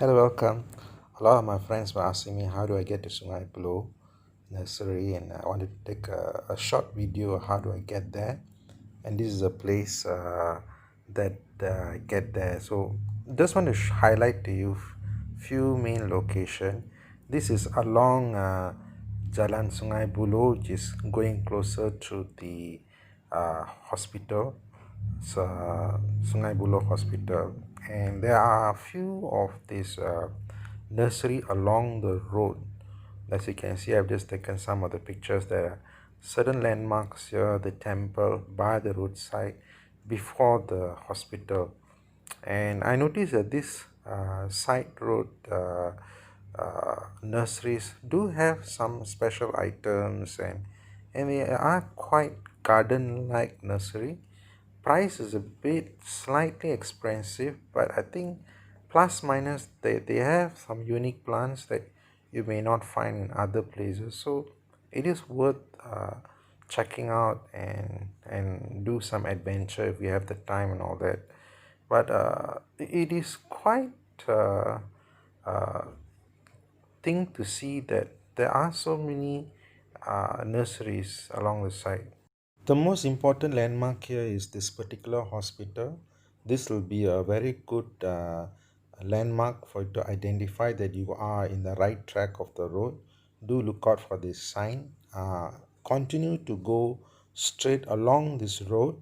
Hello, welcome. A lot of my friends were asking me how do I get to Sungai Buloh Nursery, and I wanted to take a short video of how do I get there. And this is a place that I get there. So just want to highlight to you few main location. This is along Jalan Sungai Buloh, which is going closer to the hospital, Sungai Buloh Hospital, and there are a few of these nursery along the road. As you can see, I've just taken some of the pictures. There are certain landmarks here, the temple by the roadside before the hospital, and I noticed that this side road nurseries do have some special items, and they are quite garden like nursery. Price is a bit slightly expensive, but I think plus minus they have some unique plants that you may not find in other places, so it is worth checking out and do some adventure if you have the time and all that. But it is quite uh, thing to see that there are so many nurseries along the side. The most important landmark here is this particular hospital. This will be a very good landmark for you to identify that you are in the right track of the road. Do look out for this sign. Continue to go straight along this road,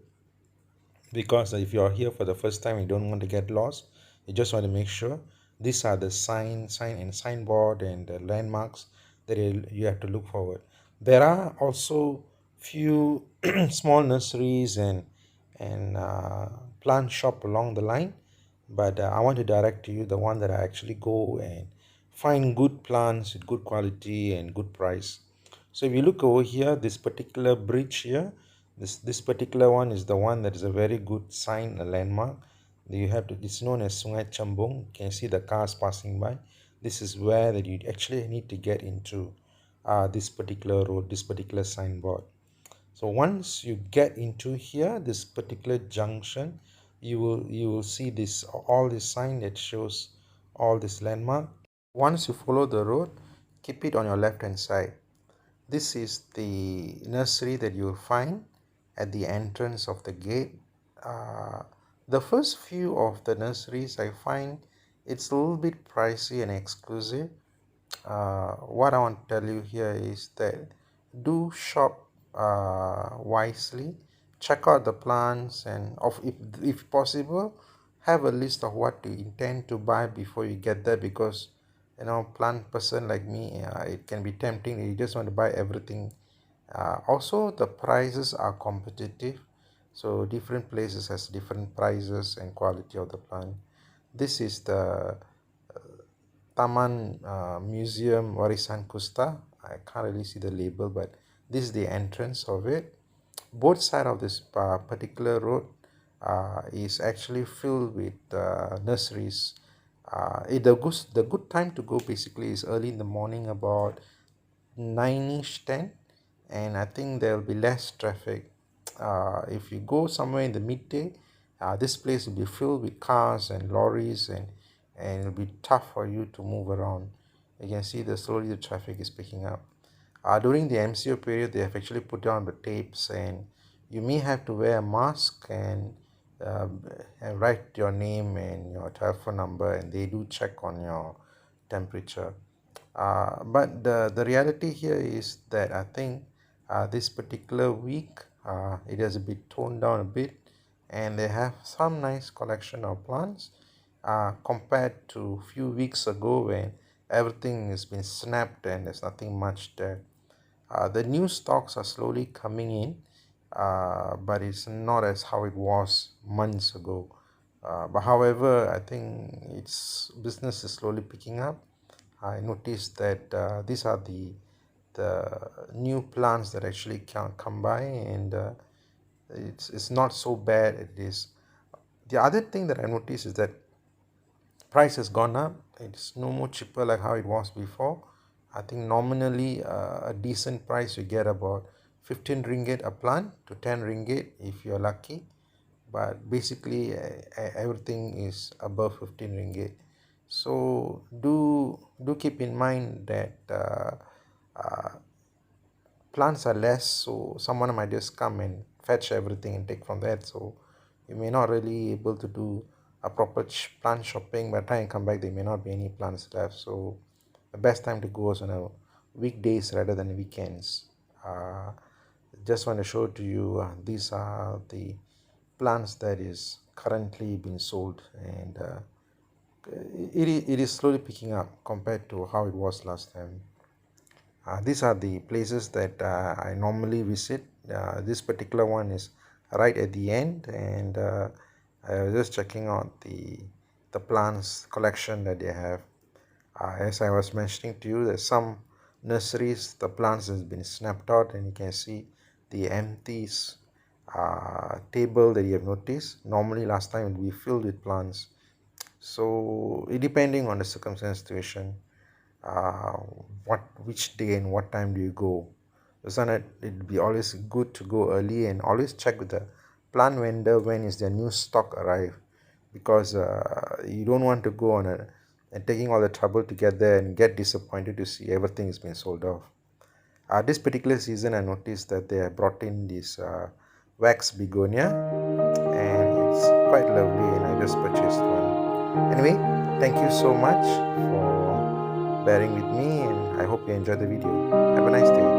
because if you are here for the first time, you don't want to get lost. You just want to make sure these are the signboard and the landmarks that you have to look forward. There are also few small nurseries and plant shop along the line, but I want to direct to you the one that I actually go and find good plants with good quality and good price. So if you look over here, this particular bridge here, this particular one is the one that is a very good sign, a landmark. You have to, it's known as Sungai Chambung. You can see the cars passing by. This is where that you actually need to get into this particular road, this particular signboard. So once you get into here, this particular junction, you will see this, all this sign that shows all this landmark. Once you follow the road, keep it on your left hand side. This is the nursery that you will find at the entrance of the gate. Uh, the first few of the nurseries I find it's a little bit pricey and exclusive. What I want to tell you here is that do shop wisely, check out the plants, and if possible, have a list of what you intend to buy before you get there, because plant person like me, it can be tempting. You just want to buy everything. Also, the prices are competitive, so different places has different prices and quality of the plant. This is the Taman Muzium Warisan Kusta. I can't really see the label, but this is the entrance of it. Both side of this particular road is actually filled with nurseries. The good time to go basically is early in the morning, about 9ish 10, and I think there will be less traffic. If you go somewhere in the midday, this place will be filled with cars and lorries, and it'll be tough for you to move around. You can see that slowly the traffic is picking up. During the MCO period, they have actually put down the tapes, and you may have to wear a mask uh, and write your name and your telephone number, and they do check on your temperature. But the reality here is that I think this particular week it has a bit toned down a bit, and they have some nice collection of plants compared to few weeks ago when everything has been snapped and there's nothing much there. The new stocks are slowly coming in, but it's not as how it was months ago. But however, I think its business is slowly picking up. I noticed that these are the new plants that actually can come by, and it's not so bad. It is. The other thing that I noticed is that price has gone up. It's no more cheaper like how it was before. I think nominally a decent price you get about 15 ringgit a plant to 10 ringgit if you're lucky, but basically everything is above 15 ringgit. So do keep in mind that uh, plants are less, so someone might just come and fetch everything and take from that. So you may not really able to do a proper plant shopping. By the time you come back, there may not be any plants left. So the best time to go is on a weekdays rather than weekends. uh, just want to show to you, these are the plants that is currently being sold, and it is slowly picking up compared to how it was last time. These are the places that I normally visit. This particular one is right at the end, and I was just checking out the plants collection that they have. As I was mentioning to you, there's some nurseries, the plants has been snapped out, and you can see the empty table that you have noticed. Normally, last time it would be filled with plants. So, depending on the circumstance situation, uh, which day and what time do you go? So that it'd be always good to go early and always check with the plant vendor when is their new stock arrive, because you don't want to go on and taking all the trouble to get there and get disappointed to see everything has been sold off. This particular season, I noticed that they have brought in this wax begonia, and it's quite lovely, and I just purchased one. Anyway, thank you so much for bearing with me, and I hope you enjoyed the video. Have a nice day.